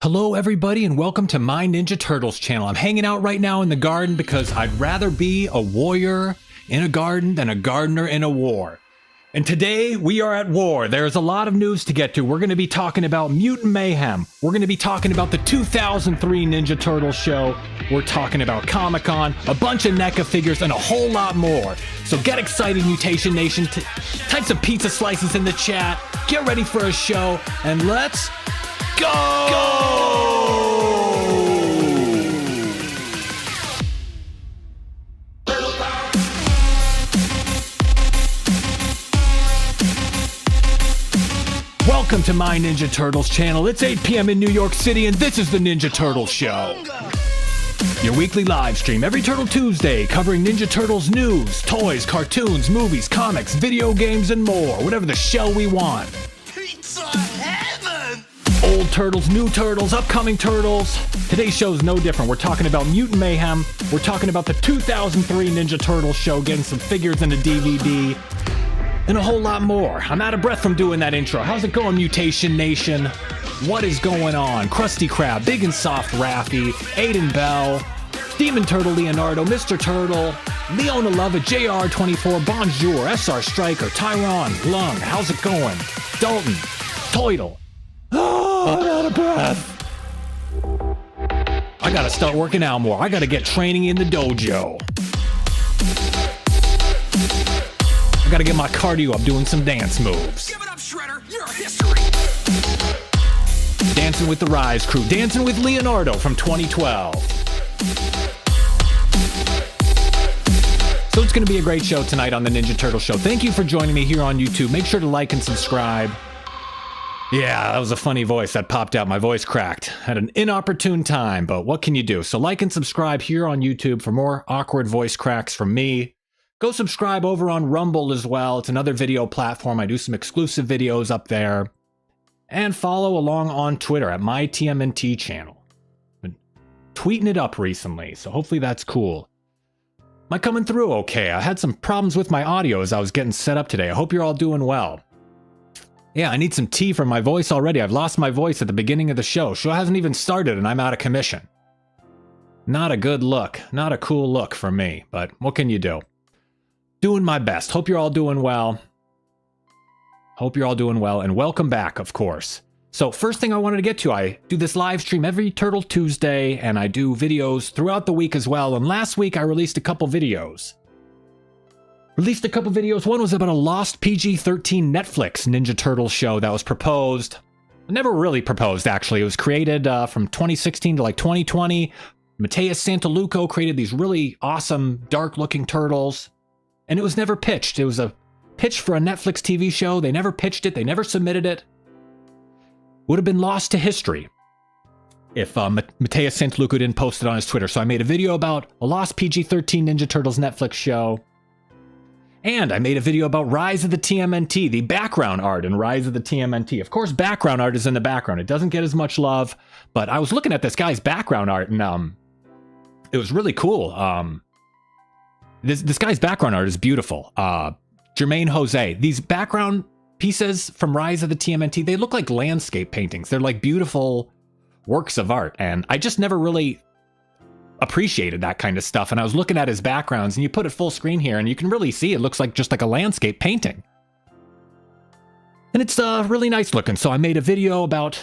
Hello everybody and welcome to my Ninja Turtles channel. I'm hanging out right now in the garden because I'd rather be a warrior in a garden than a gardener in a war. And today we are at war. There's a lot of news to get to. We're going to be talking about Mutant Mayhem. We're going to be talking about the 2003 Ninja Turtles show. We're talking about Comic-Con, a bunch of NECA figures, and a whole lot more. So get excited, Mutation Nation. Type some pizza slices in the chat. Get ready for a show, and let's go! Welcome to my Ninja Turtles channel. It's 8 p.m. in New York City, and this is the Ninja Turtles Show. Your weekly live stream every Turtle Tuesday, covering Ninja Turtles news, toys, cartoons, movies, comics, video games, and more. Whatever the shell we want. Pizza heaven! Old Turtles, new Turtles, upcoming Turtles. Today's show is no different. We're talking about Mutant Mayhem. We're talking about the 2003 Ninja Turtles show, getting some figures in a DVD, and a whole lot more. I'm out of breath from doing that intro. How's it going, Mutation Nation? What is going on? Krusty Krab, Big and Soft Raffi, Aiden Bell, Demon Turtle Leonardo, Mr. Turtle, Leona Lova, JR24, Bonjour, SR Striker, Tyron, Lung, how's it going? Dalton, Toidle. Oh, I'm out of breath. I gotta start working out more. I gotta get training in the dojo. I gotta get my cardio up doing some dance moves. Give it up, Shredder! You're history! Dancing with the Rise crew. Dancing with Leonardo from 2012. So it's gonna be a great show tonight on the Ninja Turtle Show. Thank you for joining me here on YouTube. Make sure to like and subscribe. Yeah, that was a funny voice that popped out. My voice cracked at an inopportune time, but what can you do? So like and subscribe here on YouTube for more awkward voice cracks from me. Go subscribe over on Rumble as well. It's another video platform. I do some exclusive videos up there. And follow along on Twitter at my TMNT channel. Been tweeting it up recently, so hopefully that's cool. Am I coming through okay? I had some problems with my audio as I was getting set up today. I hope you're all doing well. Yeah, I need some tea for my voice already. I've lost my voice at the beginning of the show. Show hasn't even started and I'm out of commission. Not a good look. Not a cool look for me, but what can you do? Doing my best. Hope you're all doing well. Hope you're all doing well, and welcome back, of course. So first thing I wanted to get to, I do this live stream every Turtle Tuesday, and I do videos throughout the week as well, and last week I released a couple videos. One was about a lost PG-13 Netflix Ninja Turtles show that was proposed. Never really proposed, actually. It was created from 2016 to like 2020. Matthias Santaluco created these really awesome, dark-looking turtles. And it was never pitched. It was a pitch for a Netflix TV show. They never pitched it. They never submitted it. Would have been lost to history if Matthias Santaluco didn't post it on his Twitter. So I made a video about a lost PG-13 Ninja Turtles Netflix show. And I made a video about Rise of the TMNT, the background art in Rise of the TMNT. Of course, background art is in the background. It doesn't get as much love. But I was looking at this guy's background art, and it was really cool. This guy's background art is beautiful. Jermaine Jose. These background pieces from Rise of the TMNT, they look like landscape paintings. They're like beautiful works of art. And I just never really appreciated that kind of stuff. And I was looking at his backgrounds, and you put it full screen here, and you can really see it looks like just like a landscape painting. And it's really nice looking. So I made a video about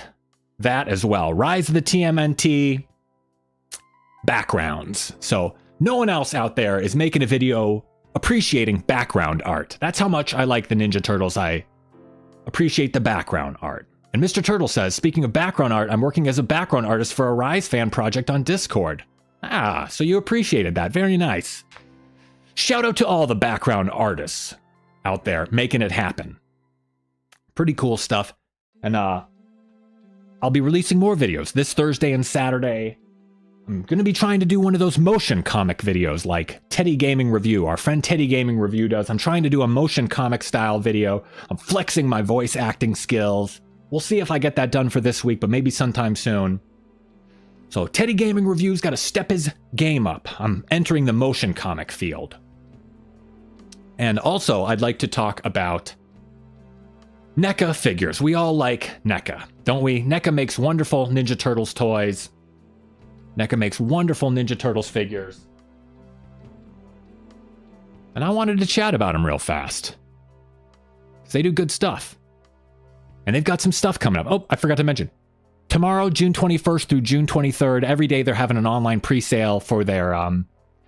that as well. Rise of the TMNT backgrounds. So no one else out there is making a video appreciating background art. That's how much I like the Ninja Turtles. I appreciate the background art. And Mr. Turtle says, speaking of background art, I'm working as a background artist for a Rise fan project on Discord. Ah, so you appreciated that. Very nice. Shout out to all the background artists out there making it happen. Pretty cool stuff. And I'll be releasing more videos this Thursday and Saturday. I'm going to be trying to do one of those motion comic videos like Teddy Gaming Review. Our friend Teddy Gaming Review does. I'm trying to do a motion comic style video. I'm flexing my voice acting skills. We'll see if I get that done for this week, but maybe sometime soon. So Teddy Gaming Review's got to step his game up. I'm entering the motion comic field. And also, I'd like to talk about NECA figures. We all like NECA, don't we? NECA makes wonderful Ninja Turtles toys. NECA makes wonderful Ninja Turtles figures. And I wanted to chat about them real fast. Because they do good stuff. And they've got some stuff coming up. Oh, I forgot to mention. Tomorrow, June 21st through June 23rd, every day they're having an online pre-sale for their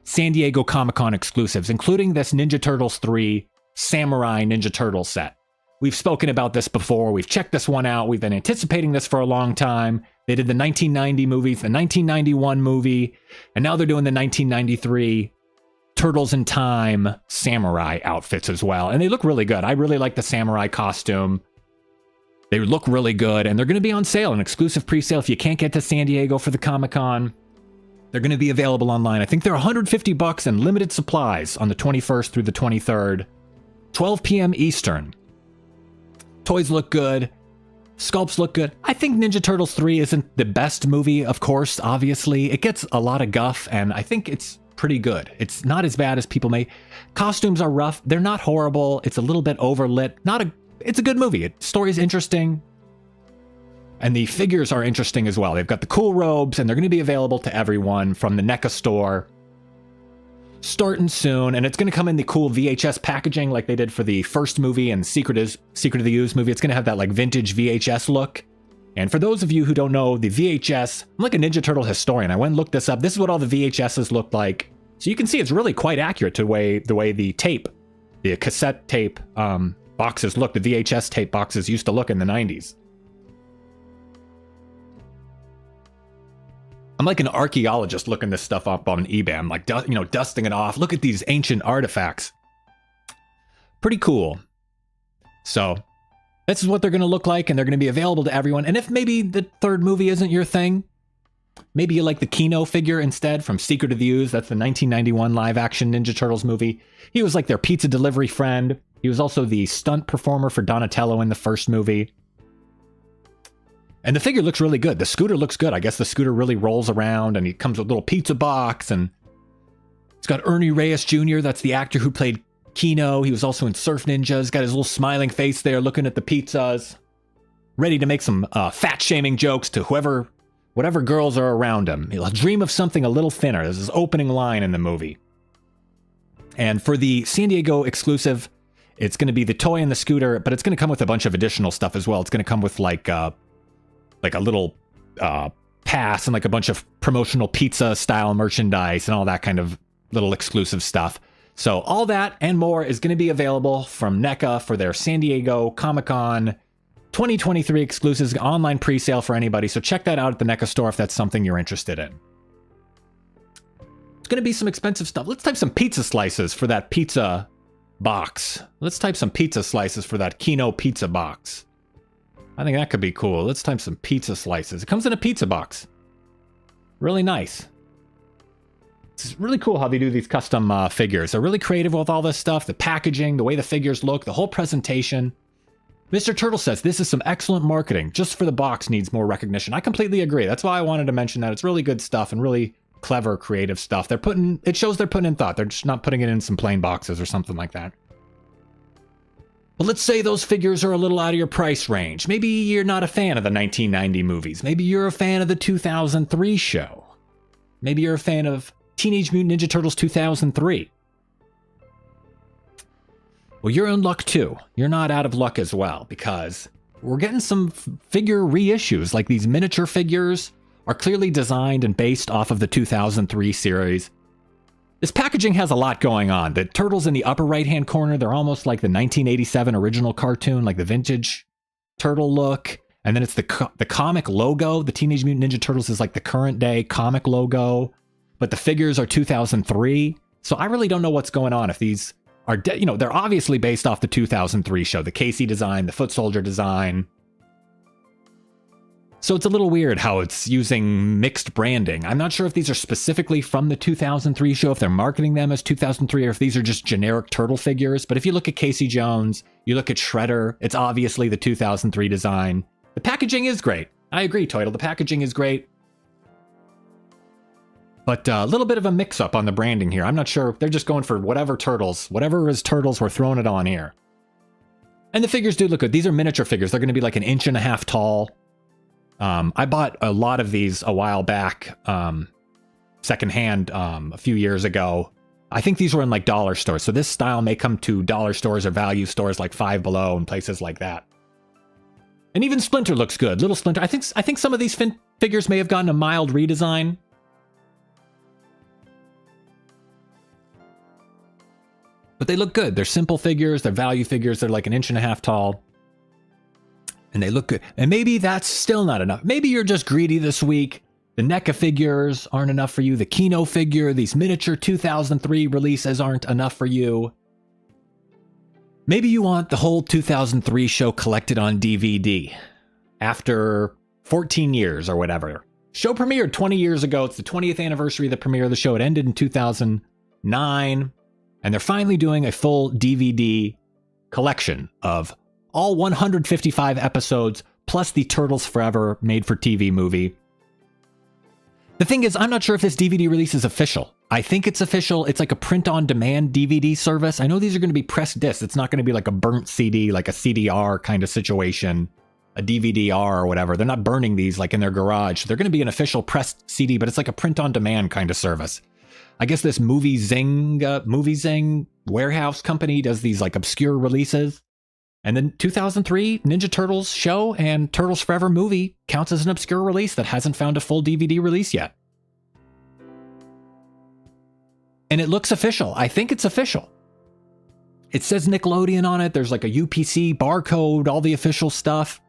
San Diego Comic-Con exclusives, including this Ninja Turtles 3 Samurai Ninja Turtle set. We've spoken about this before. We've checked this one out. We've been anticipating this for a long time. They did the 1990 movies, the 1991 movie, and now they're doing the 1993 Turtles in Time Samurai outfits as well. And they look really good. I really like the Samurai costume. They look really good, and they're going to be on sale, an exclusive pre-sale. If you can't get to San Diego for the Comic-Con, they're going to be available online. I think they're $150 and limited supplies on the 21st through the 23rd, 12 p.m. Eastern. Toys look good. Sculpts look good. I think Ninja Turtles 3 isn't the best movie, of course, obviously. It gets a lot of guff, and I think it's pretty good. It's not as bad as people may. Costumes are rough. They're not horrible. It's a little bit overlit. It's a good movie. Story's interesting. And the figures are interesting as well. They've got the cool robes, and they're going to be available to everyone from the NECA store. Starting soon, and it's going to come in the cool VHS packaging like they did for the first movie and Secret of the Ooze movie. It's going to have that like vintage VHS look. And for those of you who don't know, the VHS, I'm like a Ninja Turtle historian. I went and looked this up. This is what all the VHSs looked like. So you can see it's really quite accurate to the way the tape, the cassette tape boxes look, the VHS tape boxes used to look in the 90s. I'm like an archaeologist looking this stuff up on eBay. I'm like, dusting it off. Look at these ancient artifacts. Pretty cool. So this is what they're going to look like, and they're going to be available to everyone. And if maybe the third movie isn't your thing, maybe you like the Kino figure instead from Secret of the Ooze. That's the 1991 live-action Ninja Turtles movie. He was like their pizza delivery friend. He was also the stunt performer for Donatello in the first movie. And the figure looks really good. The scooter looks good. I guess the scooter really rolls around, and he comes with a little pizza box, and it's got Ernie Reyes Jr. That's the actor who played Kino. He was also in Surf Ninjas. Got his little smiling face there looking at the pizzas. Ready to make some fat-shaming jokes to whatever girls are around him. He'll dream of something a little thinner. This is his opening line in the movie. And for the San Diego exclusive, it's going to be the toy and the scooter, but it's going to come with a bunch of additional stuff as well. It's going to come with like a little pass and like a bunch of promotional pizza style merchandise and all that kind of little exclusive stuff. So all that and more is going to be available from NECA for their San Diego Comic-Con 2023 exclusives online pre-sale for anybody. So check that out at the NECA store if that's something you're interested in. It's going to be some expensive stuff. Let's type some pizza slices for that pizza box. Let's type some pizza slices for that Kino pizza box. I think that could be cool. Let's type some pizza slices. It comes in a pizza box. Really nice. It's really cool how they do these custom figures. They're really creative with all this stuff. The packaging, the way the figures look, the whole presentation. Mr. Turtle says, this is some excellent marketing. Just for the box needs more recognition. I completely agree. That's why I wanted to mention that. It's really good stuff and really clever, creative stuff. It shows they're putting in thought. They're just not putting it in some plain boxes or something like that. But let's say those figures are a little out of your price range. Maybe you're not a fan of the 1990 movies. Maybe you're a fan of the 2003 show. Maybe you're a fan of Teenage Mutant Ninja Turtles 2003. Well, you're in luck too. You're not out of luck as well, because we're getting some figure reissues. Like these miniature figures are clearly designed and based off of the 2003 series. This packaging has a lot going on. The turtles in the upper right-hand corner, they're almost like the 1987 original cartoon, like the vintage turtle look. And then it's the comic logo. The Teenage Mutant Ninja Turtles is like the current day comic logo, but the figures are 2003. So I really don't know what's going on. If these are, they're obviously based off the 2003 show, the Casey design, the Foot Soldier design. So it's a little weird how it's using mixed branding. I'm not sure if these are specifically from the 2003 show, if they're marketing them as 2003, or if these are just generic turtle figures. But if you look at Casey Jones, you look at Shredder, it's obviously the 2003 design. The packaging is great. I agree, Toidle. The packaging is great. But a little bit of a mix-up on the branding here. I'm not sure. They're just going for whatever is turtles, we're throwing it on here. And the figures do look good. These are miniature figures. They're going to be like 1.5 inches tall. I bought a lot of these a while back, secondhand, a few years ago. I think these were in like dollar stores. So this style may come to dollar stores or value stores like Five Below and places like that. And even Splinter looks good. Little Splinter. I think some of these figures may have gotten a mild redesign. But they look good. They're simple figures. They're value figures. They're like 1.5 inches tall. And they look good. And maybe that's still not enough. Maybe you're just greedy this week. The NECA figures aren't enough for you. The Kino figure, these miniature 2003 releases aren't enough for you. Maybe you want the whole 2003 show collected on DVD after 14 years or whatever. Show premiered 20 years ago. It's the 20th anniversary of the premiere of the show. It ended in 2009. And they're finally doing a full DVD collection of all 155 episodes, plus the Turtles Forever made-for-TV movie. The thing is, I'm not sure if this DVD release is official. I think it's official. It's like a print-on-demand DVD service. I know these are going to be pressed discs. It's not going to be like a burnt CD, like a CDR kind of situation, a DVD-R or whatever. They're not burning these like in their garage. They're going to be an official pressed CD, but it's like a print-on-demand kind of service. I guess this Movie Zing warehouse company does these like obscure releases. And then 2003 Ninja Turtles show and Turtles Forever movie counts as an obscure release that hasn't found a full DVD release yet. And it looks official. I think it's official. It says Nickelodeon on it. There's like a UPC barcode, all the official stuff.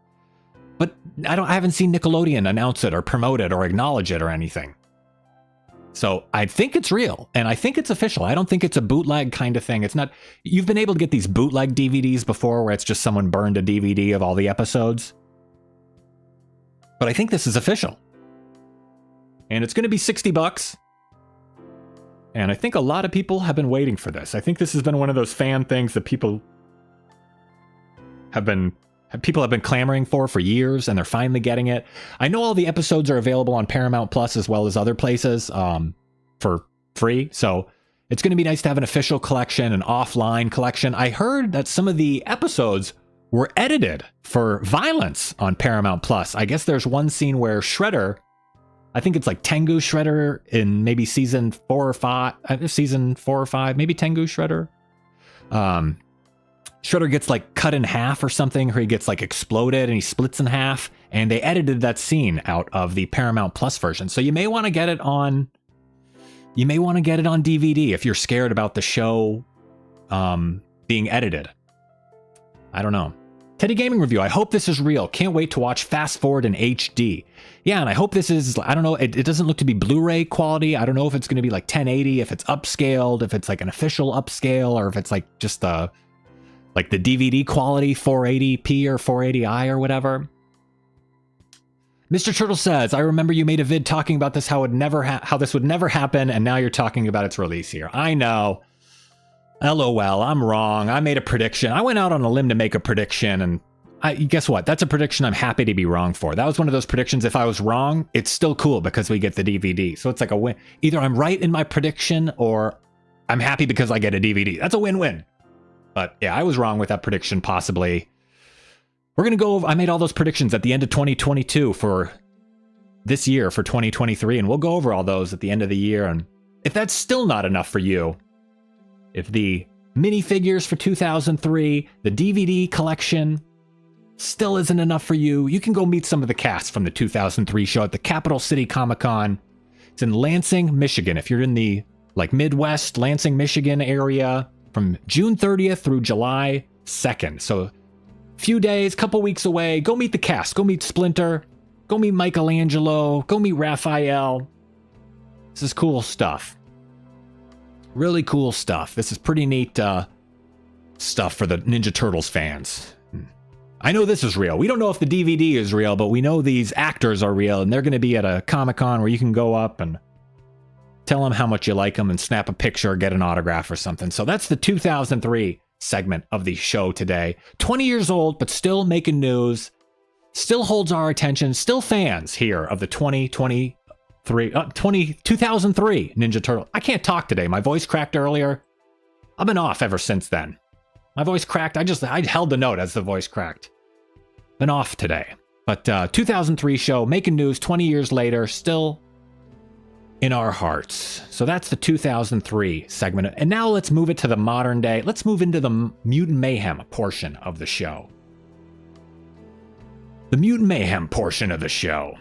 But I haven't seen Nickelodeon announce it or promote it or acknowledge it or anything. So I think it's real, and I think it's official. I don't think it's a bootleg kind of thing. It's not. You've been able to get these bootleg DVDs before where it's just someone burned a DVD of all the episodes. But I think this is official. And it's going to be $60. And I think a lot of people have been waiting for this. I think this has been one of those fan things that people have been clamoring for years, and they're finally getting it. I know all the episodes are available on Paramount Plus as well as other places for free. So it's going to be nice to have an official collection, an offline collection. I heard that some of the episodes were edited for violence on Paramount Plus. I guess there's one scene where Shredder, I think it's like Tengu Shredder in maybe season 4 or 5, maybe Tengu Shredder. Shredder gets like cut in half or something, or he gets like exploded and he splits in half, and they edited that scene out of the Paramount Plus version. So you may want to get it on DVD if you're scared about the show being edited. I don't know. Teddy Gaming Review. I hope this is real. Can't wait to watch Fast Forward in HD. Yeah, and I hope this is, I don't know, it doesn't look to be Blu-ray quality. I don't know if it's going to be like 1080, if it's upscaled, if it's like an official upscale, or if it's like just like the DVD quality 480p or 480i or whatever. Mr. Turtle says, I remember you made a vid talking about this, how this would never happen, and now you're talking about its release here. I know. LOL, I'm wrong. I made a prediction. I went out on a limb to make a prediction, and guess what? That's a prediction I'm happy to be wrong for. That was one of those predictions. If I was wrong, it's still cool because we get the DVD. So it's like a win. Either I'm right in my prediction or I'm happy because I get a DVD. That's a win-win. But yeah, I was wrong with that prediction, possibly. We're going to go over, I made all those predictions at the end of 2022 for this year, for 2023, and we'll go over all those at the end of the year. And if that's still not enough for you, if the minifigures for 2003, the DVD collection still isn't enough for you, you can go meet some of the cast from the 2003 show at the Capital City Comic Con. It's in Lansing, Michigan. If you're in the like Midwest, Lansing, Michigan area, from June 30th through July 2nd. So a few days, couple weeks away. Go meet the cast. Go meet Splinter. Go meet Michelangelo. Go meet Raphael. This is cool stuff. Really cool stuff. This is pretty neat stuff for the Ninja Turtles fans. I know this is real. We don't know if the DVD is real, but we know these actors are real, and they're going to be at a Comic-Con where you can go up and tell them how much you like them and snap a picture or get an autograph or something. So that's the 2003 segment of the show today. 20 years old, but still making news. Still holds our attention. Still fans here of the 2003 Ninja Turtle. I can't talk today. My voice cracked earlier. I've been off ever since then. My voice cracked. I held the note as the voice cracked. Been off today. But 2003 show, making news 20 years later, still in our hearts. So that's the 2003 segment. And now let's move it to the modern day. Let's move into the Mutant Mayhem portion of the show. The Mutant Mayhem portion of the show.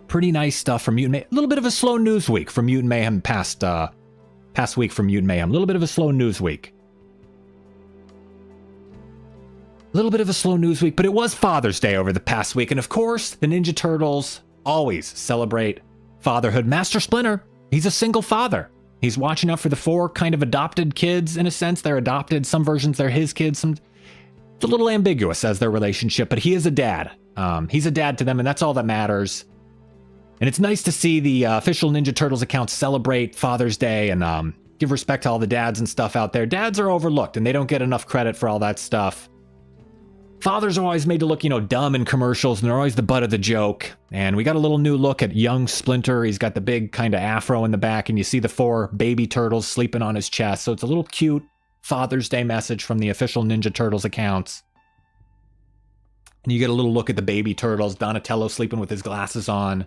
Pretty nice stuff from Mutant Mayhem. A little bit of a slow news week for Mutant Mayhem past week from Mutant Mayhem. A little bit of a slow news week. A little bit of a slow news week, but it was Father's Day over the past week. And of course, the Ninja Turtles always celebrate fatherhood. Master Splinter, he's a single father. He's watching out for the 4 kind of adopted kids, in a sense. They're adopted. Some versions, they're his kids. It's a little ambiguous as their relationship, but he is a dad. He's a dad to them, and that's all that matters. And it's nice to see the official Ninja Turtles account celebrate Father's Day and give respect to all the dads and stuff out there. Dads are overlooked, and they don't get enough credit for all that stuff. Fathers are always made to look, dumb in commercials, and they're always the butt of the joke. And we got a little new look at young Splinter. He's got the big kind of afro in the back, and you see the 4 baby turtles sleeping on his chest. So it's a little cute Father's Day message from the official Ninja Turtles accounts. And you get a little look at the baby turtles, Donatello sleeping with his glasses on.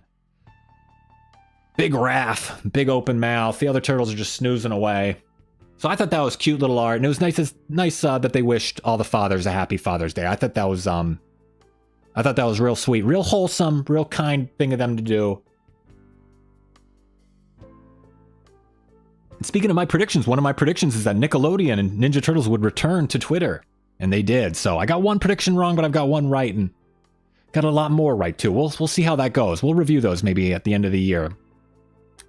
Big Raph, big open mouth. The other turtles are just snoozing away. So I thought that was cute little art, and it was nice that they wished all the fathers a happy Father's Day. I thought that was real sweet, real wholesome, real kind thing of them to do. And speaking of my predictions, one of my predictions is that Nickelodeon and Ninja Turtles would return to Twitter, and they did. So I got one prediction wrong, but I've got one right, and got a lot more right too. We'll see how that goes. We'll review those maybe at the end of the year.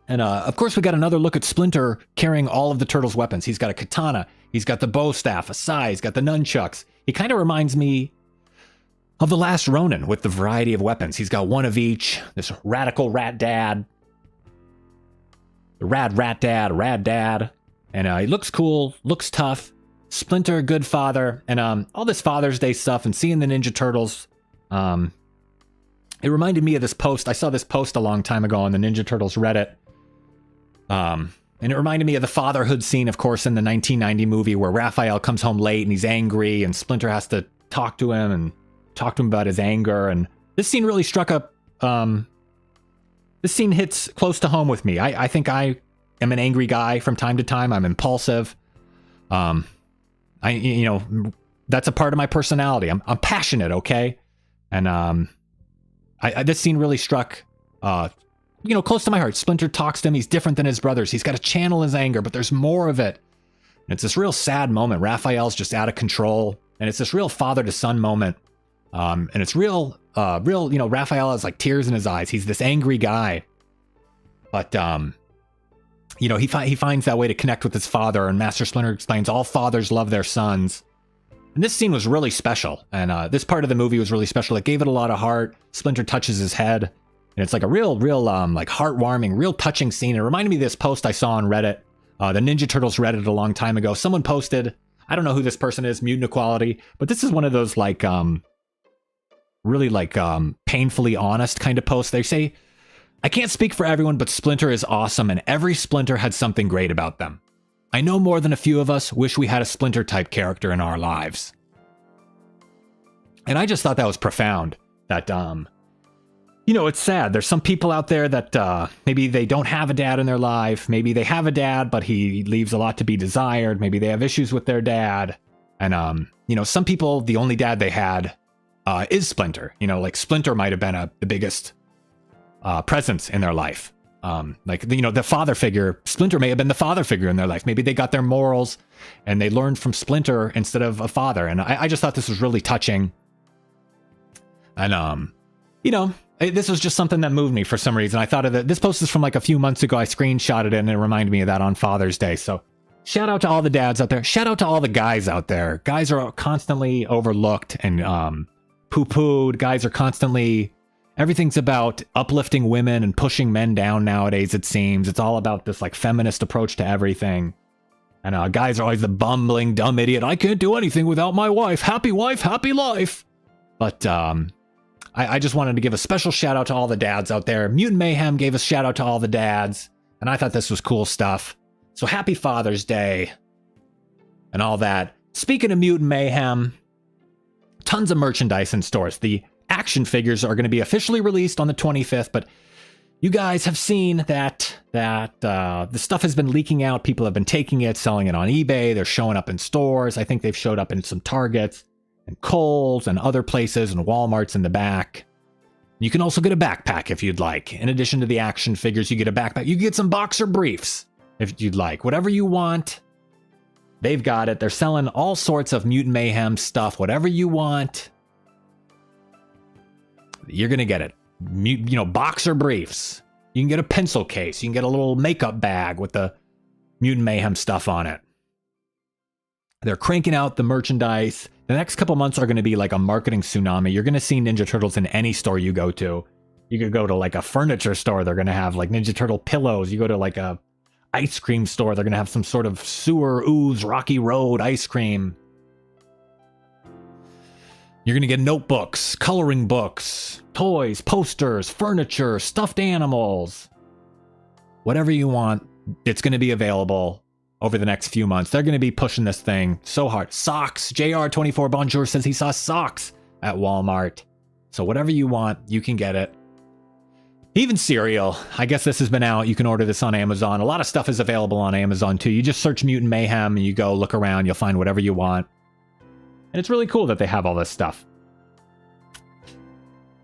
And of course, we got another look at Splinter carrying all of the Turtles' weapons. He's got a katana, he's got the bow staff, a sai, he's got the nunchucks. He kind of reminds me of the last Ronin with the variety of weapons. He's got one of each. This radical rat dad, the rad dad, and he looks cool, looks tough. Splinter, good father, and all this Father's Day stuff, and seeing the Ninja Turtles. It reminded me of this post. I saw this post a long time ago on the Ninja Turtles Reddit. And it reminded me of the fatherhood scene, of course, in the 1990 movie where Raphael comes home late and he's angry and Splinter has to talk to him about his anger. And this scene really struck up. This scene hits close to home with me. I think I am an angry guy from time to time. I'm impulsive. That's a part of my personality. I'm passionate, okay? And this scene really struck close to my heart. Splinter talks to him. He's different than his brothers. He's got to channel his anger, but there's more of it. And it's this real sad moment. Raphael's just out of control. And it's this real father to son moment. And it's real, Raphael has like tears in his eyes. He's this angry guy. But, he finds that way to connect with his father. And Master Splinter explains all fathers love their sons. And this scene was really special. And this part of the movie was really special. It gave it a lot of heart. Splinter touches his head. And it's like a real like heartwarming, real touching scene. It reminded me of this post I saw on Reddit, the Ninja Turtles Reddit a long time ago. Someone posted, I don't know who this person is, Mutant Equality, but this is one of those like, really like painfully honest kind of posts. They say, I can't speak for everyone, but Splinter is awesome and every Splinter had something great about them. I know more than a few of us wish we had a Splinter type character in our lives. And I just thought that was profound. That, it's sad. There's some people out there that maybe they don't have a dad in their life. Maybe they have a dad, but he leaves a lot to be desired. Maybe they have issues with their dad. And, some people, the only dad they had is Splinter. Like Splinter might have been the biggest presence in their life. The father figure, Splinter may have been the father figure in their life. Maybe they got their morals and they learned from Splinter instead of a father. And I just thought this was really touching. And, this was just something that moved me for some reason. I thought of it. This post is from like a few months ago. I screenshotted it and it reminded me of that on Father's Day. So shout out to all the dads out there. Shout out to all the guys out there. Guys are constantly overlooked and poo-pooed. Guys are constantly... Everything's about uplifting women and pushing men down nowadays, it seems. It's all about this like feminist approach to everything. And guys are always the bumbling, dumb idiot. I can't do anything without my wife. Happy wife, happy life. But I just wanted to give a special shout out to all the dads out there. Mutant Mayhem gave a shout out to all the dads. And I thought this was cool stuff. So happy Father's Day. and all that. Speaking of Mutant Mayhem, tons of merchandise in stores. The action figures are going to be officially released on the 25th, but you guys have seen that the stuff has been leaking out. People have been taking it, selling it on eBay. They're showing up in stores. I think they've showed up in some Targets and Kohl's and other places and Walmart's in the back. You can also get a backpack if you'd like. In addition to the action figures, you get a backpack. You can get some boxer briefs if you'd like. Whatever you want, they've got it. They're selling all sorts of Mutant Mayhem stuff. Whatever you want, you're going to get it. Boxer briefs. You can get a pencil case. You can get a little makeup bag with the Mutant Mayhem stuff on it. They're cranking out the merchandise. The next couple months are going to be like a marketing tsunami. You're going to see Ninja Turtles in any store you go to. You could go to like a furniture store. They're going to have like Ninja Turtle pillows. You go to like a ice cream store. They're going to have some sort of sewer ooze Rocky Road ice cream. You're going to get notebooks, coloring books, toys, posters, furniture, stuffed animals. Whatever you want, it's going to be available over the next few months. They're going to be pushing this thing so hard. Socks. JR24 Bonjour says he saw socks at Walmart. So whatever you want, you can get it. Even cereal. I guess this has been out. You can order this on Amazon. A lot of stuff is available on Amazon too. You just search Mutant Mayhem and you go look around. You'll find whatever you want. And it's really cool that they have all this stuff.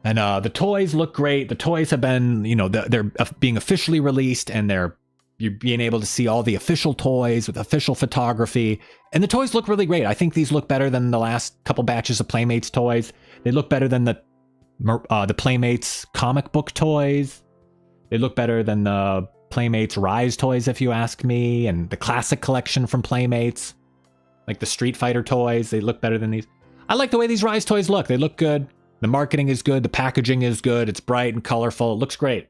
And the toys look great. The toys have been, they're being officially released, and you're being able to see all the official toys with official photography. And the toys look really great. I think these look better than the last couple batches of Playmates toys. They look better than the Playmates comic book toys. They look better than the Playmates Rise toys, if you ask me, and the classic collection from Playmates. Like the Street Fighter toys, they look better than these. I like the way these Rise toys look. They look good. The marketing is good. The packaging is good. It's bright and colorful. It looks great.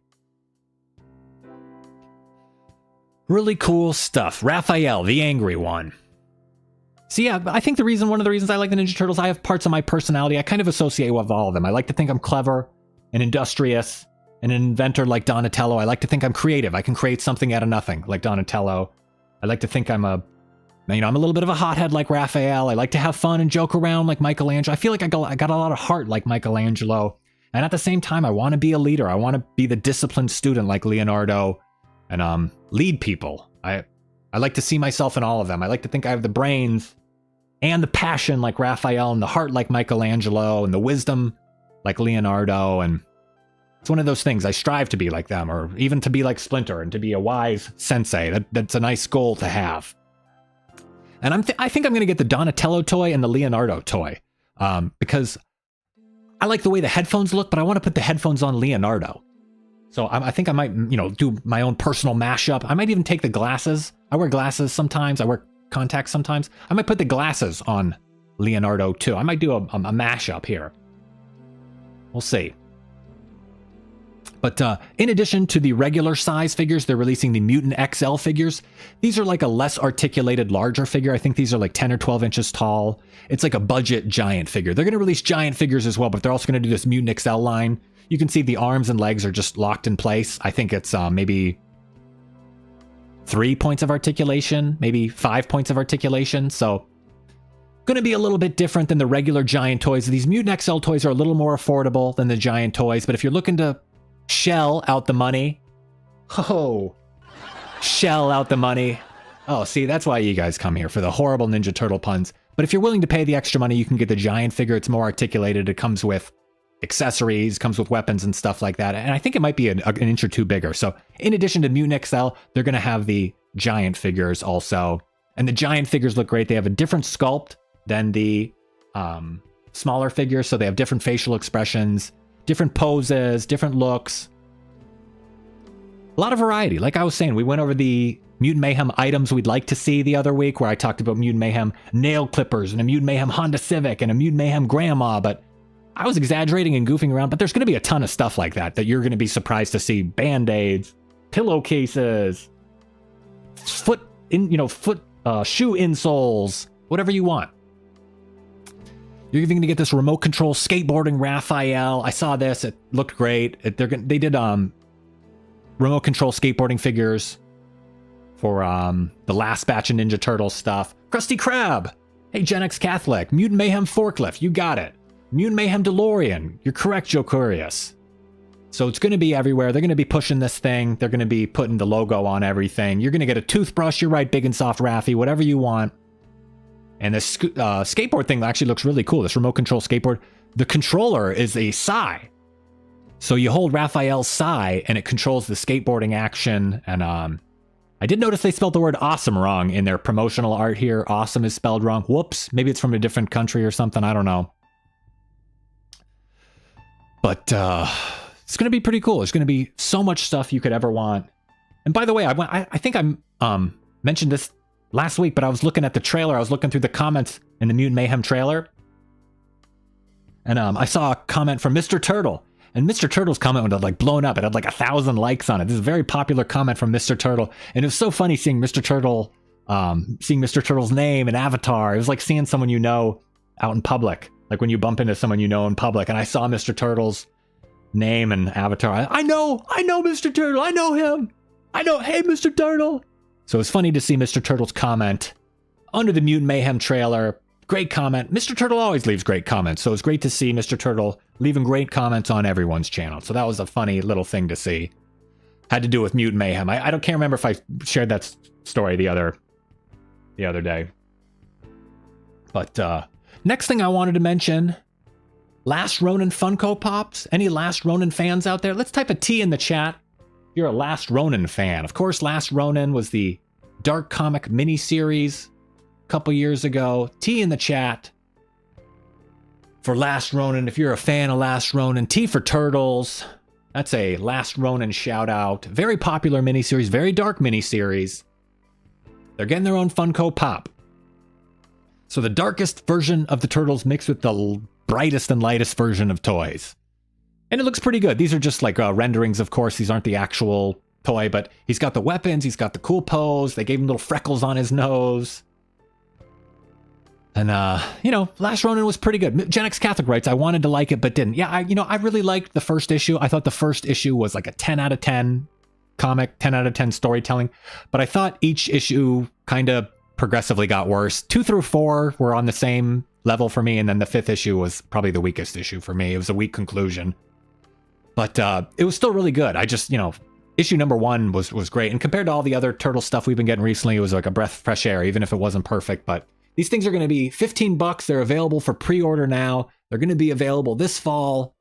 Really cool stuff. Raphael, the angry one. So yeah, I think one of the reasons I like the Ninja Turtles, I have parts of my personality I kind of associate with all of them. I like to think I'm clever and industrious and an inventor like Donatello. I like to think I'm creative. I can create something out of nothing like Donatello. I like to think I'm a little bit of a hothead like Raphael. I like to have fun and joke around like Michelangelo. I feel like I got a lot of heart like Michelangelo. And at the same time, I want to be a leader. I want to be the disciplined student like Leonardo and lead people. I like to see myself in all of them. I like to think I have the brains and the passion like Raphael and the heart like Michelangelo and the wisdom like Leonardo. And it's one of those things. I strive to be like them, or even to be like Splinter and to be a wise sensei. That's a nice goal to have. And I think I'm going to get the Donatello toy and the Leonardo toy because I like the way the headphones look, but I want to put the headphones on Leonardo. So I think I might, do my own personal mashup. I might even take the glasses. I wear glasses sometimes. I wear contacts sometimes. I might put the glasses on Leonardo too. I might do a mashup here. We'll see. But in addition to the regular size figures, they're releasing the Mutant XL figures. These are like a less articulated, larger figure. I think these are like 10 or 12 inches tall. It's like a budget giant figure. They're going to release giant figures as well, but they're also going to do this Mutant XL line. You can see the arms and legs are just locked in place. I think it's maybe 3 points of articulation, maybe 5 points of articulation. So going to be a little bit different than the regular giant toys. These Mutant XL toys are a little more affordable than the giant toys, but if you're looking to shell out the money. Shell out the money. Oh, see, that's why you guys come here, for the horrible Ninja Turtle puns. But if you're willing to pay the extra money, you can get the giant figure. It's more articulated. It comes with accessories, comes with weapons and stuff like that. And I think it might be an inch or two bigger. So in addition to Mutant XL, they're going to have the giant figures also. And the giant figures look great. They have a different sculpt than the smaller figures. So they have different facial expressions, different poses, different looks. A lot of variety. Like I was saying, we went over the Mutant Mayhem items we'd like to see the other week, where I talked about Mutant Mayhem nail clippers and a Mutant Mayhem Honda Civic and a Mutant Mayhem Grandma, but I was exaggerating and goofing around. But there's going to be a ton of stuff like that you're going to be surprised to see. Band-aids, pillowcases, shoe insoles, whatever you want. You're even going to get this remote control skateboarding Raphael. I saw this. It looked great. They did remote control skateboarding figures for the last batch of Ninja Turtle stuff. Krusty Krab! Hey, Gen X Catholic. Mutant Mayhem Forklift, you got it. Mutant Mayhem DeLorean, you're correct, Joe Curious. So it's going to be everywhere. They're going to be pushing this thing. They're going to be putting the logo on everything. You're going to get a toothbrush, you're right, Big and Soft Raffi, whatever you want. And this skateboard thing actually looks really cool. This remote control skateboard. The controller is a Psy. So you hold Raphael's Psy and it controls the skateboarding action. And I did notice they spelled the word awesome wrong in their promotional art here. Awesome is spelled wrong. Whoops. Maybe it's from a different country or something. I don't know. But it's going to be pretty cool. There's going to be so much stuff you could ever want. And by the way, I think I mentioned this last week, but I was looking at the trailer. I was looking through the comments in the Mutant Mayhem trailer. And I saw a comment from Mr. Turtle. And Mr. Turtle's comment was like blown up. It had like 1,000 likes on it. This is a very popular comment from Mr. Turtle. And it was so funny seeing Mr. Turtle, seeing Mr. Turtle's name and avatar. It was like seeing someone you know out in public. Like when you bump into someone you know in public. And I saw Mr. Turtle's name and avatar. I know Mr. Turtle. I know him. Hey, Mr. Turtle. So it's funny to see Mr. Turtle's comment under the Mutant Mayhem trailer. Great comment. Mr. Turtle always leaves great comments. So it's great to see Mr. Turtle leaving great comments on everyone's channel. So that was a funny little thing to see. Had to do with Mutant Mayhem. I can't remember if I shared that story the other day. But next thing I wanted to mention, Last Ronin Funko Pops. Any Last Ronin fans out there? Let's type a T in the chat if you're a Last Ronin fan. Of course, Last Ronin was the dark comic miniseries a couple years ago. T in the chat for Last Ronin. If you're a fan of Last Ronin. T for Turtles. That's a Last Ronin shout out. Very popular miniseries, very dark miniseries. They're getting their own Funko Pop. So the darkest version of the Turtles mixed with the brightest and lightest version of toys. And it looks pretty good. These are just like renderings, of course. These aren't the actual toy, but he's got the weapons. He's got the cool pose. They gave him little freckles on his nose. And, Last Ronin was pretty good. Gen X Catholic writes, I wanted to like it, but didn't. Yeah, I really liked the first issue. I thought the first issue was like a 10 out of 10 comic, 10 out of 10 storytelling. But I thought each issue kind of progressively got worse. 2 through 4 were on the same level for me, and then the 5th issue was probably the weakest issue for me. It was a weak conclusion. But it was still really good. I just, issue number 1 was great. And compared to all the other Turtle stuff we've been getting recently, it was like a breath of fresh air, even if it wasn't perfect. But these things are going to be $15. They're available for pre-order now. They're going to be available this fall.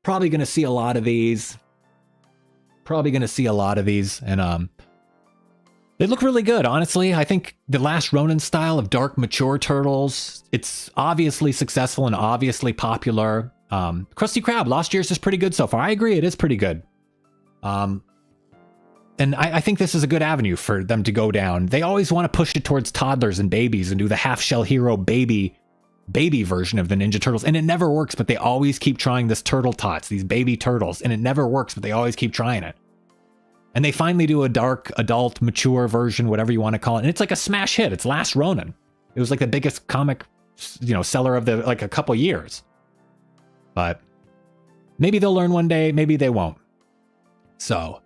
Probably going to see a lot of these. And they look really good, honestly. I think the Last Ronin style of dark, mature Turtles, it's obviously successful and obviously popular. Krusty Krab, Lost Years is pretty good so far. I agree, it is pretty good. And I think this is a good avenue for them to go down. They always want to push it towards toddlers and babies and do the half-shell hero baby version of the Ninja Turtles. And it never works, but they always keep trying this Turtle Tots, these baby turtles. And it never works, but they always keep trying it. And they finally do a dark, adult, mature version, whatever you want to call it. And it's like a smash hit. It's Last Ronin. It was like the biggest comic, seller of a couple years. But maybe they'll learn one day. Maybe they won't. So,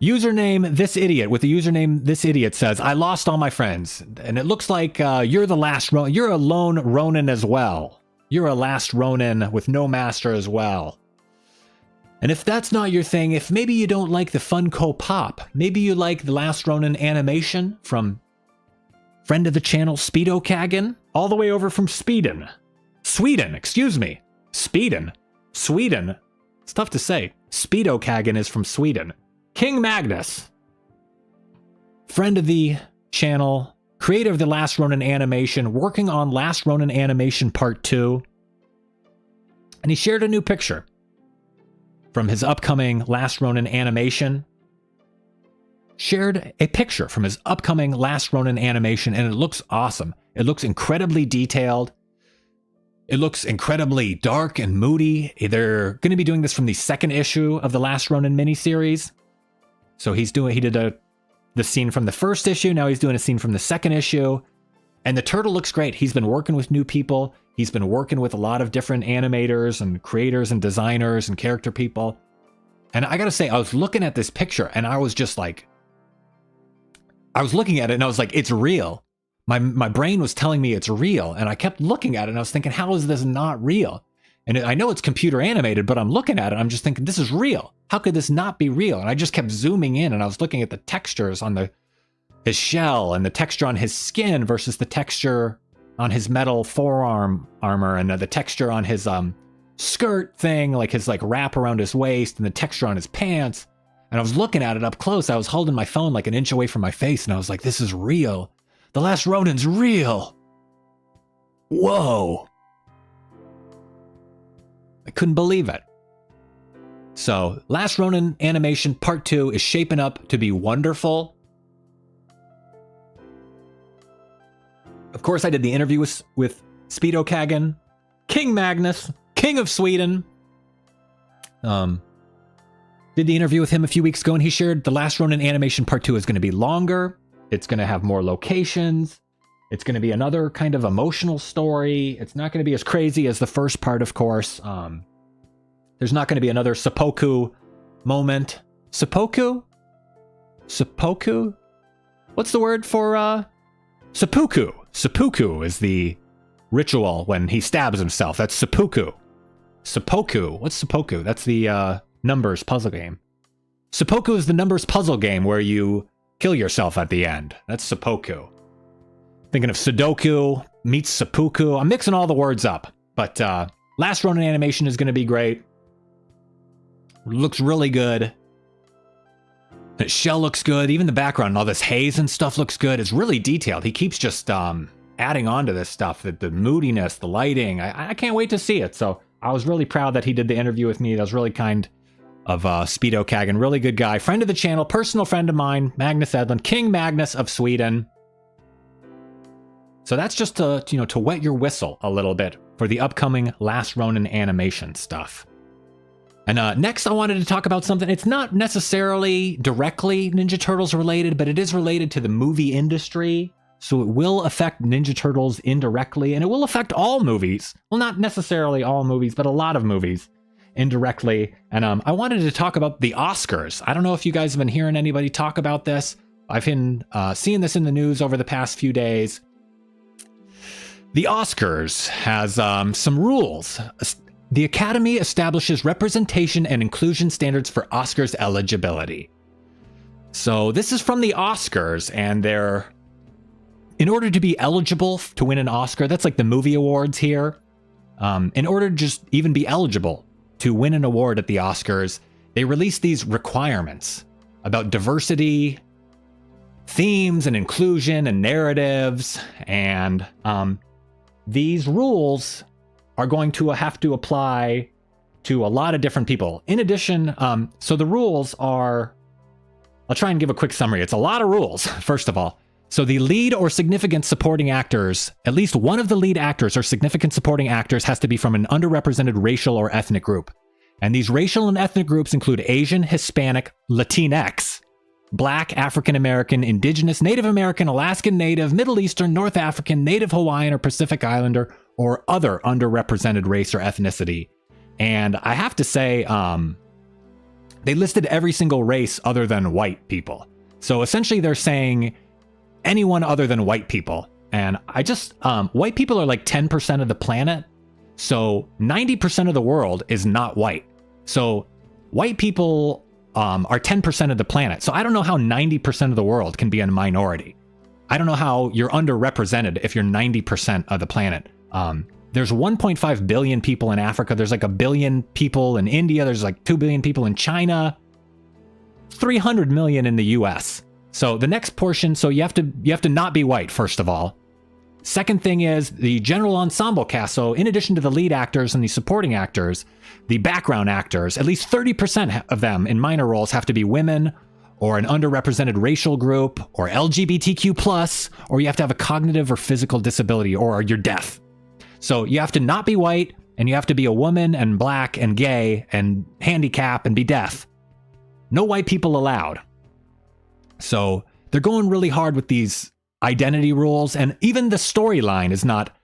username this idiot with the username this idiot says, I lost all my friends. And it looks like you're the last Ronin. You're a lone Ronin as well. You're a Last Ronin with no master as well. And if that's not your thing, if maybe you don't like the Funko Pop, maybe you like the Last Ronin animation from friend of the channel, Speedo Kagan, all the way over from Sweden. Sweden. It's tough to say. Speedo Kagan is from Sweden. King Magnus, friend of the channel, creator of the Last Ronin animation, working on Last Ronin animation part 2. And he shared a new picture from his upcoming Last Ronin animation. Shared a picture from his upcoming Last Ronin animation, and it looks awesome. It looks incredibly detailed. It looks incredibly dark and moody. They're going to be doing this from the 2nd issue of the Last Ronin miniseries. So he did the scene from the 1st issue. Now he's doing a scene from the 2nd issue. And the turtle looks great. He's been working with new people. He's been working with a lot of different animators and creators and designers and character people. And I gotta say, I was looking at this picture and I was just like, I was looking at it and I was like, it's real. My brain was telling me it's real. And I kept looking at it and I was thinking, how is this not real? And I know it's computer animated, but I'm looking at it. I'm just thinking, this is real. How could this not be real? And I just kept zooming in and I was looking at the textures on his shell and the texture on his skin versus the texture on his metal forearm armor and the texture on his skirt thing, like his like wrap around his waist and the texture on his pants. And I was looking at it up close. I was holding my phone like an inch away from my face and I was like, this is real. The Last Ronin's real. Whoa. I couldn't believe it. So, Last Ronin animation part 2 is shaping up to be wonderful. Of course, I did the interview with Speedo Kagan, King Magnus, King of Sweden. Did the interview with him a few weeks ago, and he shared the Last Ronin animation part 2 is going to be longer. It's going to have more locations. It's going to be another kind of emotional story. It's not going to be as crazy as the first part, of course. There's not going to be another seppuku moment. Seppuku? Seppuku? What's the word for seppuku? Seppuku is the ritual when he stabs himself. That's seppuku. Seppuku. What's seppuku? That's the numbers puzzle game. Seppuku is the numbers puzzle game where you kill yourself at the end. That's seppuku. Thinking of Sudoku meets seppuku. I'm mixing all the words up. But Last Ronin animation is going to be great. Looks really good. The shell looks good. Even the background and all this haze and stuff looks good. It's really detailed. He keeps just adding on to this stuff. The moodiness, the lighting. I can't wait to see it. So I was really proud that he did the interview with me. That was really kind of Speedo Kagan. Really good guy. Friend of the channel. Personal friend of mine. Magnus Edlund. King Magnus of Sweden. So that's just to, to wet your whistle a little bit for the upcoming Last Ronin animation stuff. And next I wanted to talk about something. It's not necessarily directly Ninja Turtles related, but it is related to the movie industry. So it will affect Ninja Turtles indirectly, and it will affect all movies. Well, not necessarily all movies, but a lot of movies indirectly. And I wanted to talk about the Oscars. I don't know if you guys have been hearing anybody talk about this. I've been seeing this in the news over the past few days. The Oscars has some rules. The Academy establishes representation and inclusion standards for Oscars eligibility. So this is from the Oscars, and in order to be eligible to win an Oscar, that's like the movie awards here. In order to just even be eligible to win an award at the Oscars, they release these requirements about diversity, themes and inclusion and narratives, and these rules are going to have to apply to a lot of different people. In addition, so the rules are, I'll try and give a quick summary. It's a lot of rules, first of all. So the lead or significant supporting actors, at least one of the lead actors or significant supporting actors has to be from an underrepresented racial or ethnic group. And these racial and ethnic groups include Asian, Hispanic, Latinx, Black, African American, Indigenous, Native American, Alaskan Native, Middle Eastern, North African, Native Hawaiian, or Pacific Islander, or other underrepresented race or ethnicity. And I have to say, they listed every single race other than white people. So essentially they're saying anyone other than white people. And I just, white people are like 10% of the planet. So 90% of the world is not white. So white people are 10% of the planet. So I don't know how 90% of the world can be a minority. I don't know how you're underrepresented if you're 90% of the planet. There's 1.5 billion people in Africa. There's like 1 billion people in India. There's like 2 billion people in China. 300 million in the US. So the next portion, so you have to not be white, first of all. Second thing is the general ensemble cast. So in addition to the lead actors and the supporting actors, the background actors, at least 30% of them in minor roles have to be women or an underrepresented racial group or LGBTQ+, or you have to have a cognitive or physical disability, or you're deaf. So you have to not be white, and you have to be a woman and black and gay and handicap and be deaf. No white people allowed. So they're going really hard with these identity rules, and even the storyline is not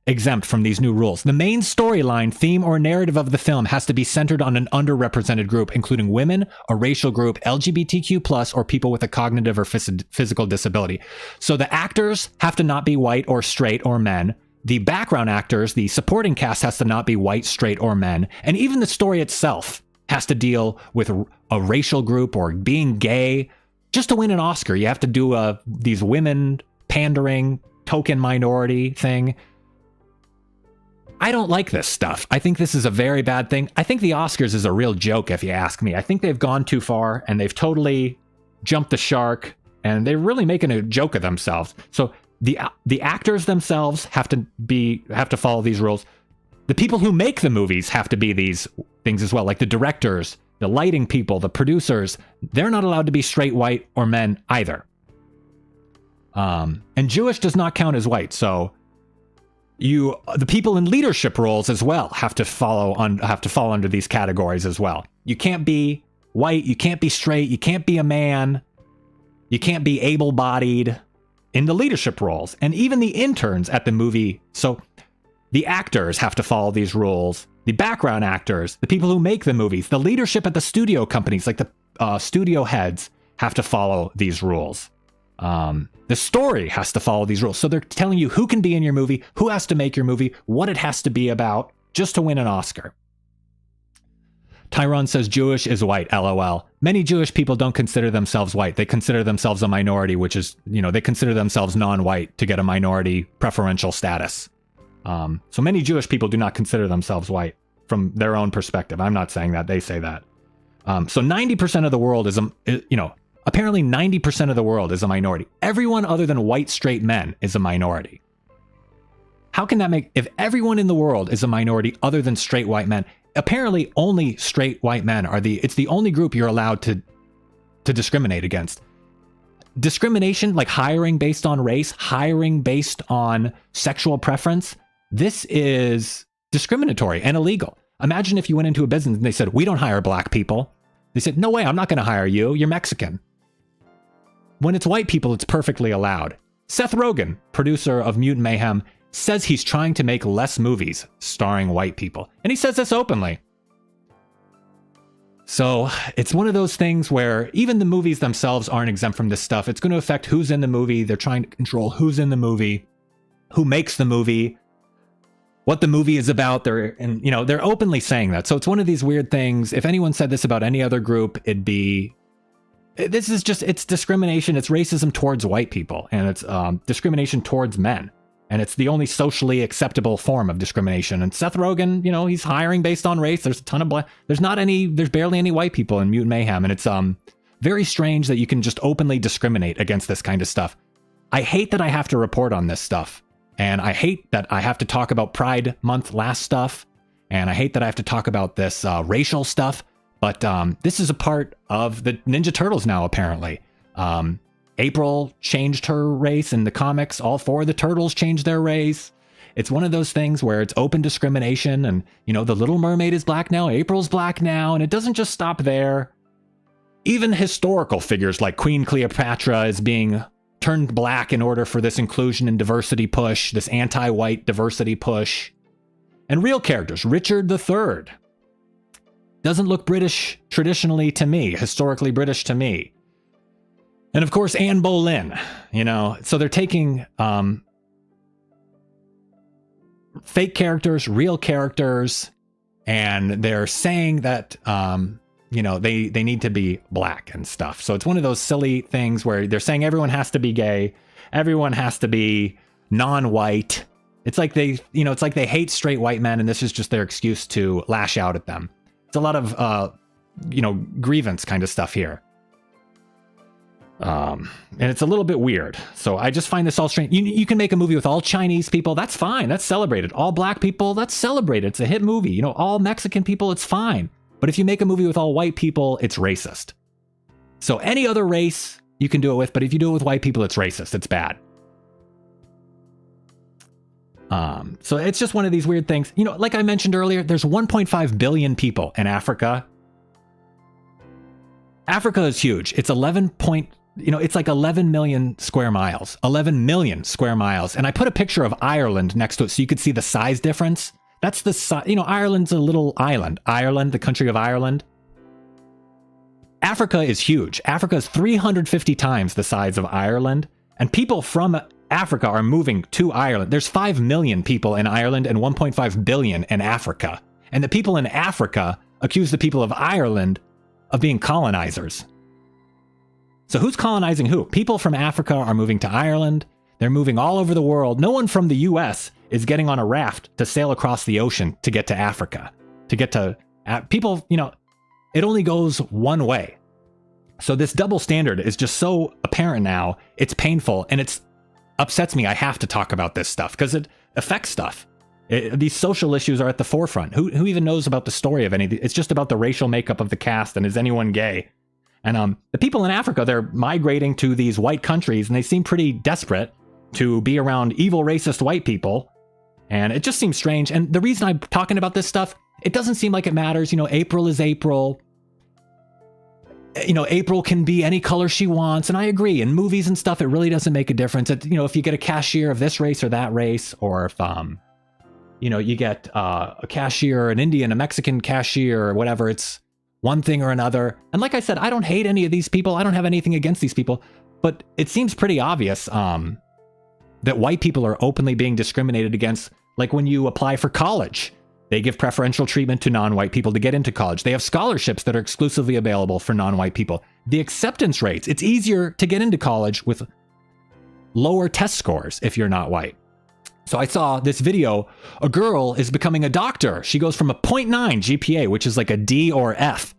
exempt from these new rules. The main storyline, theme, or narrative of the film has to be centered on an underrepresented group, including women, a racial group, LGBTQ+, or people with a cognitive or physical disability. So the actors have to not be white or straight or men. The background actors, the supporting cast, has to not be white, straight, or men. And even the story itself has to deal with a racial group or being gay. Just to win an Oscar, you have to do these women pandering token minority thing. I don't like this stuff. I think this is a very bad thing. I think the Oscars is a real joke, if you ask me. I think they've gone too far and they've totally jumped the shark and they're really making a joke of themselves. So the actors themselves have to follow these rules. The people who make the movies have to be these things as well, like the directors, the lighting people, the producers. They're not allowed to be straight, white, or men either. And Jewish does not count as white, so the people in leadership roles as well have to fall under these categories as well. You can't be white, you can't be straight, you can't be a man, you can't be able-bodied in the leadership roles, and even the interns at the movie. So the actors have to follow these rules, the background actors, the people who make the movies, the leadership at the studio companies, like the studio heads, have to follow these rules. The story has to follow these rules. So they're telling you who can be in your movie, who has to make your movie, what it has to be about, just to win an Oscar. Tyron says Jewish is white, LOL. Many Jewish people don't consider themselves white. They consider themselves a minority, which is, they consider themselves non-white to get a minority preferential status. So many Jewish people do not consider themselves white from their own perspective. I'm not saying that, they say that. So 90% of the world is, apparently 90% of the world is a minority. Everyone other than white straight men is a minority. How can that if everyone in the world is a minority other than straight white men, apparently only straight white men it's the only group you're allowed to discriminate against. Discrimination, like hiring based on race, hiring based on sexual preference, this is discriminatory and illegal. Imagine if you went into a business and they said, we don't hire black people. They said, no way, I'm not going to hire you. You're Mexican. When it's white people, it's perfectly allowed. Seth Rogen, producer of Mutant Mayhem, says he's trying to make less movies starring white people. And he says this openly. So it's one of those things where even the movies themselves aren't exempt from this stuff. It's going to affect who's in the movie. They're trying to control who's in the movie, who makes the movie, what the movie is about. They're openly saying that. So it's one of these weird things. If anyone said this about any other group, it's discrimination. It's racism towards white people, and it's discrimination towards men. And it's the only socially acceptable form of discrimination. And Seth Rogen, he's hiring based on race. There's a ton of there's barely any white people in Mutant Mayhem. And it's very strange that you can just openly discriminate against this kind of stuff. I hate that I have to report on this stuff. And I hate that I have to talk about Pride Month last stuff. And I hate that I have to talk about this racial stuff. But this is a part of the Ninja Turtles now, apparently. April changed her race in the comics. All four of the Turtles changed their race. It's one of those things where it's open discrimination. And, the Little Mermaid is black now. April's black now. And it doesn't just stop there. Even historical figures like Queen Cleopatra is being turned black in order for this inclusion and diversity push, this anti-white diversity push. And real characters, Richard III. Doesn't look British traditionally to me, historically British to me. And of course, Anne Boleyn, so they're taking fake characters, real characters, and they're saying that, they need to be black and stuff. So it's one of those silly things where they're saying everyone has to be gay, everyone has to be non-white. It's like they hate straight white men, and this is just their excuse to lash out at them. It's a lot of, grievance kind of stuff here. And it's a little bit weird. So I just find this all strange. You can make a movie with all Chinese people. That's fine. That's celebrated. All black people, that's celebrated. It's a hit movie. All Mexican people, it's fine. But if you make a movie with all white people, it's racist. So any other race you can do it with, but if you do it with white people, it's racist. It's bad. So it's just one of these weird things. Like I mentioned earlier, there's 1.5 billion people in Africa. Africa is huge. It's it's like 11 million square miles. 11 million square miles. And I put a picture of Ireland next to it so you could see the size difference. That's the size. Ireland's a little island. Ireland, the country of Ireland. Africa is huge. Africa is 350 times the size of Ireland. And people from Africa are moving to Ireland. There's 5 million people in Ireland and 1.5 billion in Africa. And the people in Africa accuse the people of Ireland of being colonizers. So who's colonizing who? People from Africa are moving to Ireland. They're moving all over the world. No one from the US is getting on a raft to sail across the ocean to get to Africa. To get to people, it only goes one way. So this double standard is just so apparent now. It's painful and it upsets me. I have to talk about this stuff because it affects stuff. These social issues are at the forefront. Who even knows about the story of any of these? It's just about the racial makeup of the cast and is anyone gay? And the people in Africa, they're migrating to these white countries and they seem pretty desperate to be around evil, racist white people. And it just seems strange. And the reason I'm talking about this stuff, it doesn't seem like it matters. April is April. April can be any color she wants. And I agree. In movies and stuff, it really doesn't make a difference. If you get a cashier of this race or that race, or if, you get a cashier, an Indian, a Mexican cashier, or whatever, it's one thing or another. And like I said, I don't hate any of these people. I don't have anything against these people. But it seems pretty obvious that white people are openly being discriminated against. Like when you apply for college, they give preferential treatment to non-white people to get into college. They have scholarships that are exclusively available for non-white people. The acceptance rates, it's easier to get into college with lower test scores if you're not white. So I saw this video, a girl is becoming a doctor. She goes from a 0.9 GPA, which is like a D or F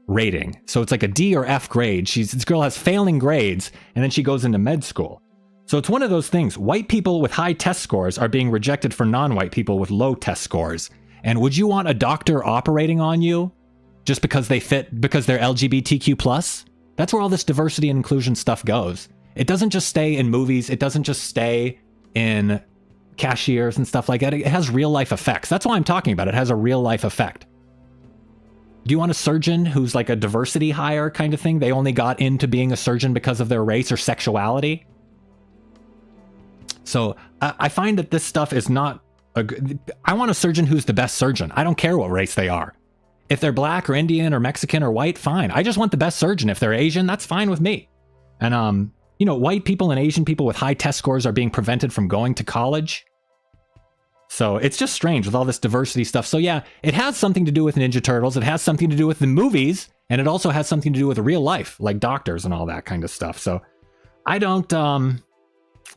rating. So it's like a D or F grade. This girl has failing grades, and then she goes into med school. So it's one of those things. White people with high test scores are being rejected for non-white people with low test scores. And would you want a doctor operating on you just because they're LGBTQ+? That's where all this diversity and inclusion stuff goes. It doesn't just stay in movies. It doesn't just stay in cashiers and stuff like that. It has real life effects. That's why I'm talking about it. It has a real life effect. Do you want a surgeon who's like a diversity hire kind of thing? They only got into being a surgeon because of their race or sexuality. So I find that this stuff is not I want a surgeon who's the best surgeon. I don't care what race they are. If they're black or Indian or Mexican or white, fine. I just want the best surgeon. If they're Asian, that's fine with me. And white people and Asian people with high test scores are being prevented from going to college. So it's just strange with all this diversity stuff. So yeah, it has something to do with Ninja Turtles. It has something to do with the movies. And it also has something to do with real life, like doctors and all that kind of stuff. So I don't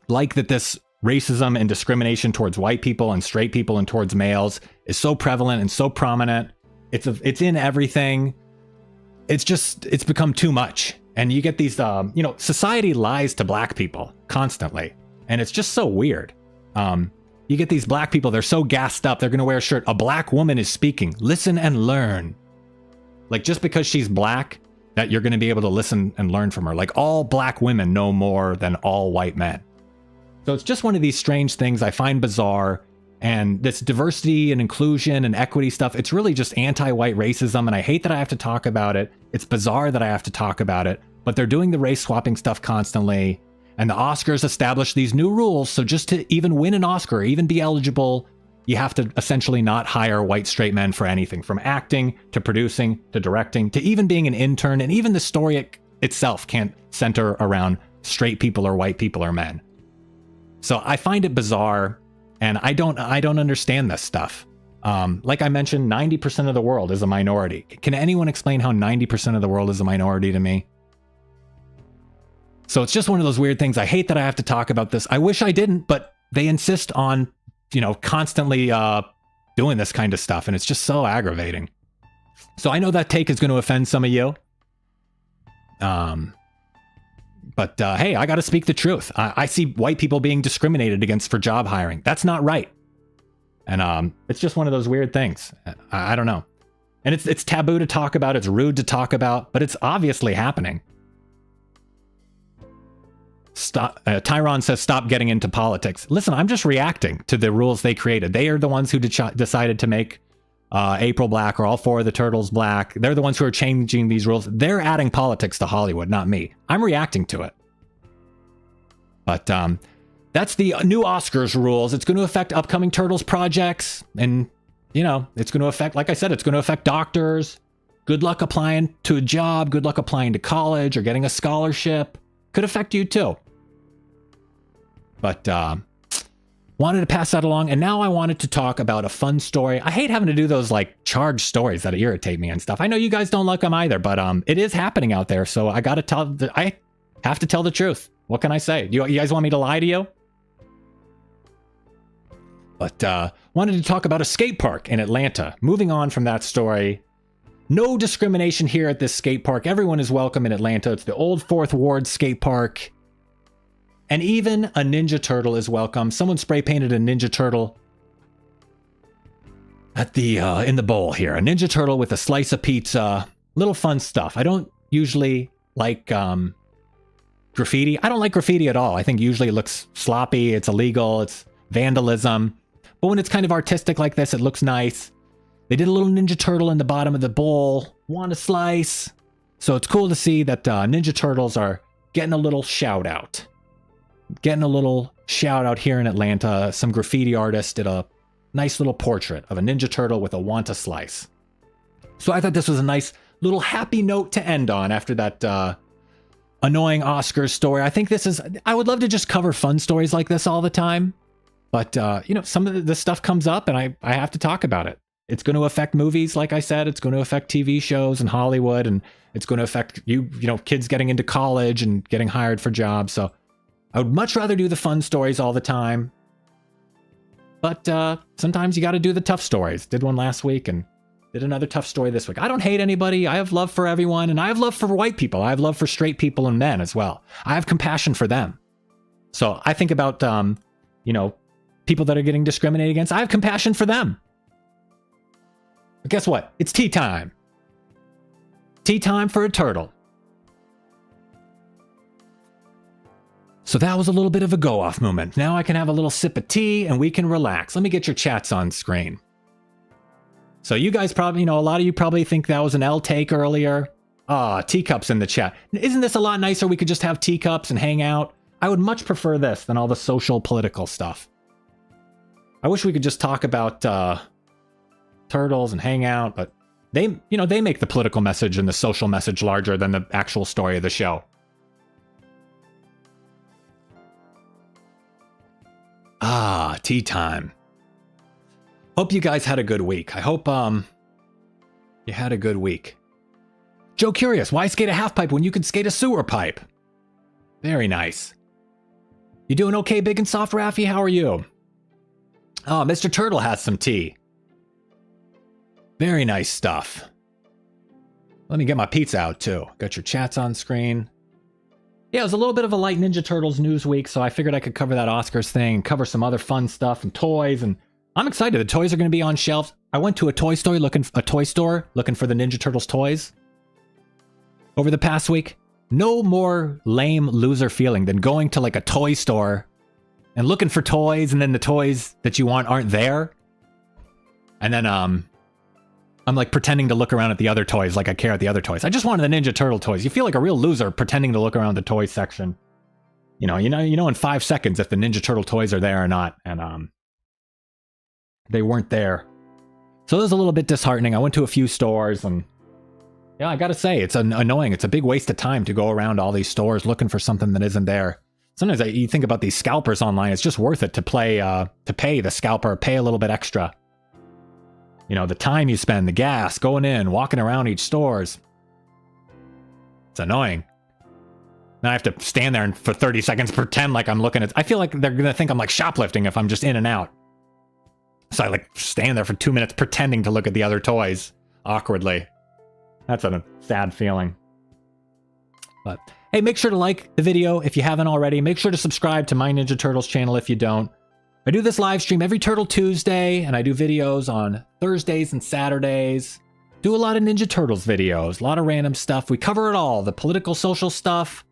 like that this racism and discrimination towards white people and straight people and towards males is so prevalent and so prominent. It's in everything. It's become too much. And you get these, society lies to black people constantly. And it's just so weird. You get these black people, they're so gassed up, they're going to wear a shirt. A black woman is speaking. Listen and learn. Like just because she's black, that you're going to be able to listen and learn from her. Like all black women know more than all white men. So it's just one of these strange things I find bizarre. And this diversity and inclusion and equity stuff, it's really just anti-white racism. And I hate that I have to talk about it. It's bizarre that I have to talk about it. But they're doing the race swapping stuff constantly. And the Oscars established these new rules. So just to even win an Oscar, or even be eligible, you have to essentially not hire white straight men for anything. From acting, to producing, to directing, to even being an intern. And even the story itself can't center around straight people or white people or men. So I find it bizarre. And I don't understand this stuff. Like I mentioned, 90% of the world is a minority. Can anyone explain how 90% of the world is a minority to me? So it's just one of those weird things. I hate that I have to talk about this. I wish I didn't, but they insist on, constantly doing this kind of stuff. And it's just so aggravating. So I know that take is going to offend some of you. But hey, I got to speak the truth. I see white people being discriminated against for job hiring. That's not right. And it's just one of those weird things. I don't know. And it's taboo to talk about. It's rude to talk about, but it's obviously happening. Tyron says, stop getting into politics. Listen, I'm just reacting to the rules they created. They are the ones who decided to make April Black, or all four of the Turtles black. They're the ones who are changing these rules. They're adding politics to Hollywood, not me. I'm reacting to it. But that's the new Oscars rules. It's going to affect upcoming Turtles projects. And, you know, it's going to affect, like I said, it's going to affect doctors. Good luck applying to a job. Good luck applying to college or getting a scholarship. Could affect you too. But wanted to pass that along. And now I wanted to talk about a fun story. I hate having to do those like charged stories that irritate me and stuff. I know you guys don't like them either, but it is happening out there. So I got to tell, I have to tell the truth. What can I say? You guys want me to lie to you? But wanted to talk about a skate park in Atlanta. Moving on from that story. No discrimination here at this skate park. Everyone is welcome in Atlanta. It's the old 4th Ward skate park. And even a Ninja Turtle is welcome. Someone spray painted a Ninja Turtle at the in the bowl here. A Ninja Turtle with a slice of pizza. Little fun stuff. I don't usually like graffiti. I don't like graffiti at all. I think usually it looks sloppy. It's illegal. It's vandalism. But when it's kind of artistic like this, it looks nice. They did a little Ninja Turtle in the bottom of the bowl. Want a slice? So it's cool to see that Ninja Turtles are getting a little shout out. Getting a little shout out here in Atlanta. Some graffiti artist did a nice little portrait of a Ninja Turtle with a want a slice. So I thought this was a nice little happy note to end on after that annoying Oscars story. I think this is, I would love to just cover fun stories like this all the time. But, you know, some of this stuff comes up and I have to talk about it. It's going to affect movies, like I said. It's going to affect TV shows in Hollywood. And it's going to affect you know, kids getting into college and getting hired for jobs. So I would much rather do the fun stories all the time. But sometimes you got to do the tough stories. Did one last week and did another tough story this week. I don't hate anybody. I have love for everyone. And I have love for white people. I have love for straight people and men as well. I have compassion for them. So I think about, you know, people that are getting discriminated against. I have compassion for them. But guess what? It's tea time. Tea time for a turtle. So that was a little bit of a go-off moment. Now I can have a little sip of tea and we can relax. Let me get your chats on screen. So you guys probably, you know, a lot of you probably think that was an L take earlier. Teacups in the chat. Isn't this a lot nicer? We could just have teacups and hang out. I would much prefer this than all the social political stuff. I wish we could just talk about turtles and hang out, but they, you know, they make the political message and the social message larger than the actual story of the show. Tea time. Hope you guys had a good week. I hope you had a good week. Joe Curious, why skate a half pipe when you could skate a sewer pipe? Very nice. You doing okay, Big and Soft Raffy? How are you? Oh, Mr. Turtle has some tea. Very nice stuff. Let me get my pizza out too. Got your chats on screen. Yeah, it was a little bit of a light Ninja Turtles news week, so I figured I could cover that Oscars thing and cover some other fun stuff and toys, and I'm excited. The toys are going to be on shelves. I went to a toy store looking for the Ninja Turtles toys over the past week. No more lame loser feeling than going to like a toy store and looking for toys, and then the toys that you want aren't there. And then I'm like pretending to look around at the other toys like I care at the other toys. I just wanted the Ninja Turtle toys. You feel like a real loser pretending to look around the toy section. You know in 5 seconds if the Ninja Turtle toys are there or not. And they weren't there. So it was a little bit disheartening. I went to a few stores and yeah, I gotta say, it's annoying. It's a big waste of time to go around all these stores looking for something that isn't there. Sometimes you think about these scalpers online. It's just worth it to pay the scalper, pay a little bit extra. You know, the time you spend, the gas, going in, walking around each stores. It's annoying. Then I have to stand there and for 30 seconds pretend like I'm looking at... I feel like they're going to think I'm like shoplifting if I'm just in and out. So I like stand there for 2 minutes pretending to look at the other toys awkwardly. That's a sad feeling. But hey, make sure to like the video if you haven't already. Make sure to subscribe to my Ninja Turtles channel if you don't. I do this live stream every Turtle Tuesday, and I do videos on Thursdays and Saturdays. Do a lot of Ninja Turtles videos, a lot of random stuff. We cover it all, the political, social stuff,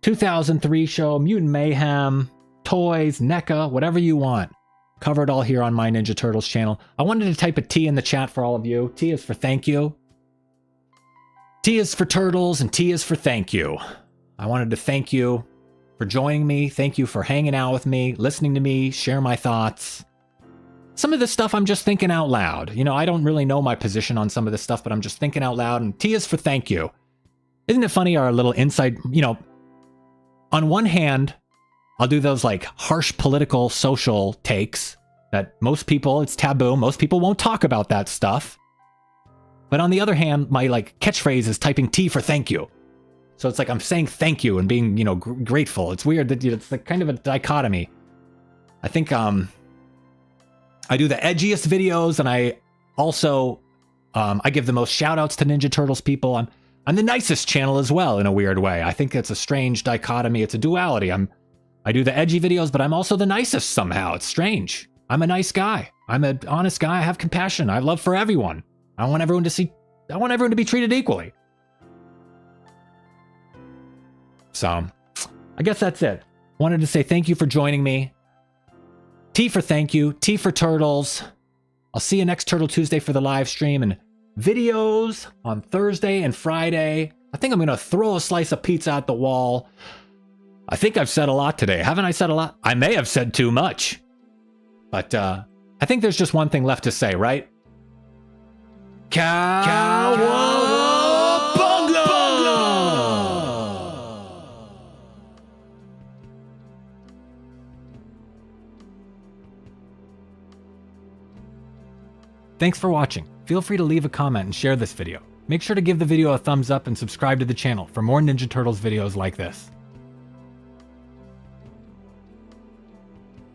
2003 show, Mutant Mayhem, toys, NECA, whatever you want. Cover it all here on my Ninja Turtles channel. I wanted to type a T in the chat for all of you. T is for thank you. T is for turtles and T is for thank you. I wanted to thank you for joining me. Thank you for hanging out with me, listening to me, share my thoughts. Some of this stuff I'm just thinking out loud. You know, I don't really know my position on some of this stuff, but I'm just thinking out loud, and T is for thank you. Isn't it funny, our little inside, you know, on one hand, I'll do those like harsh political, social takes that most people, it's taboo. Most people won't talk about that stuff. But on the other hand, my like catchphrase is typing T for thank you. So it's like I'm saying thank you and being, you know, grateful. It's weird that it's like kind of a dichotomy. I think I do the edgiest videos, and I also I give the most shout outs to Ninja Turtles people. I'm the nicest channel as well in a weird way. I think it's a strange dichotomy. It's a duality. I do the edgy videos, but I'm also the nicest somehow. It's strange. I'm a nice guy. I'm an honest guy. I have compassion. I have love for everyone. I want everyone to be treated equally. So, I guess that's it. Wanted to say thank you for joining me. T for thank you. T for turtles. I'll see you next Turtle Tuesday for the live stream, and videos on Thursday and Friday. I think I'm going to throw a slice of pizza at the wall. I think I've said a lot today. Haven't I said a lot? I may have said too much. But I think there's just one thing left to say, right? Cowabunga! Thanks for watching. Feel free to leave a comment and share this video. Make sure to give the video a thumbs up and subscribe to the channel for more Ninja Turtles videos like this.